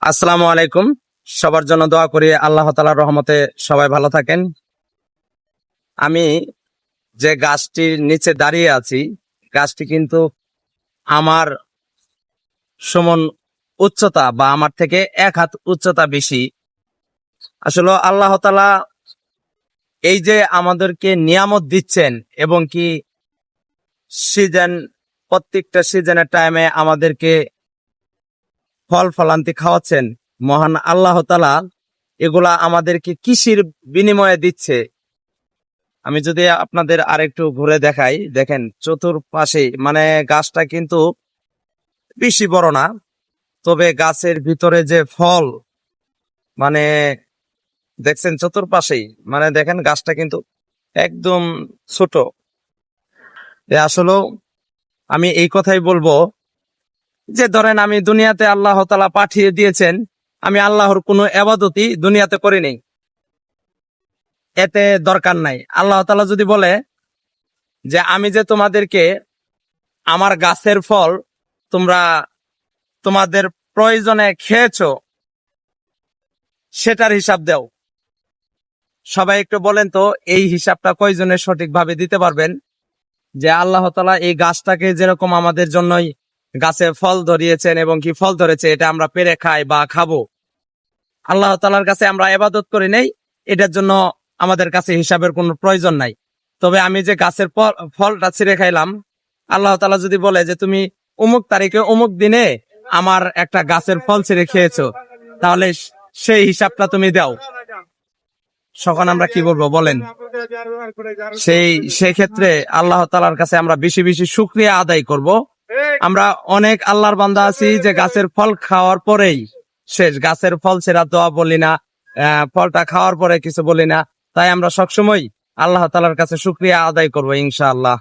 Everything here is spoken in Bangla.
আসসালামু আলাইকুম। সবার জন্য দোয়া করি আল্লাহ তাআলার রহমতে সবাই ভালো থাকেন। আমি যে গাছটির নিচে দাঁড়িয়ে আছি, গাছটি কিন্তু আমার সমান উচ্চতা বা আমার থেকে 1 হাত উচ্চতা বেশি। আসলে আল্লাহ তাআলা এই যে আমাদেরকে নিয়ামত দিচ্ছেন এবং কি সিজন প্রত্যেকটা সিজনের টাইমে আমাদেরকে ফল ফলান্তি খাওয়াচ্ছেন, মহান আল্লাহ তাআলা এগুলা আমাদেরকে কৃষির বিনিময়ে দিচ্ছে। আমি যদি আপনাদের আরেকটু ঘুরে দেখাই, দেখেন চতুর্পাশে মানে গাছটা কিন্তু বেশি বড় না, তবে গাছের ভিতরে যে ফল মানে দেখছেন চতুর্পাশেই, মানে দেখেন গাছটা কিন্তু একদম ছোট। আসলে আমি এই কথাই বলবো যে ধরেন আমি দুনিয়াতে আল্লাহ তাআলা পাঠিয়ে দিয়েছেন, আমি আল্লাহর কোনো ইবাদতই দুনিয়াতে করিনি, এতে দরকার নাই। আল্লাহ তাআলা যদি বলে যে আমি যে তোমাদেরকে আমার গাছের ফল তোমরা তোমাদের প্রয়োজনে খেয়েছো, সেটার হিসাব দাও। সবাই একটু বলেন তো এই হিসাবটা কয়জনের সঠিকভাবে দিতে পারবেন? যে আল্লাহ তাআলা এই গাছটাকে যেরকম আমাদের জন্যই গাছে ফল ধরিয়েছেন এবং কি ফল ধরেছে, এটা আমরা পেরে খাই বা খাবো, আল্লাহ তাআলার কাছে আমরা ইবাদত করি নেই, এটার জন্য আমাদের কাছে হিসাবের কোনো প্রয়োজন নাই। তবে আমি যে গাছের ফলটা ছিঁড়ে খাইলাম, আল্লাহ তাআলা যদি বলে যে তুমি অমুক তারিখে অমুক দিনে আমার একটা গাছের ফল ছিঁড়ে খেয়েছো, তাহলে সেই হিসাবটা তুমি দাও। তখন আমরা কি বলবো বলেন? সেই ক্ষেত্রে আল্লাহ তাআলার কাছে আমরা বেশি বেশি শুকরিয়া আদায় করব। আমরা অনেক আল্লাহর বান্দা আছি যে গাছের ফল খাওয়ার পরেই শেষ, গাছের ফল ছেড়া দোয়া বলি না, ফলটা খাওয়ার পরে কিছু বলি না। তাই আমরা সবসময় আল্লাহ তাআলার কাছে শুকরিয়া আদায় করবো ইনশাআল্লাহ।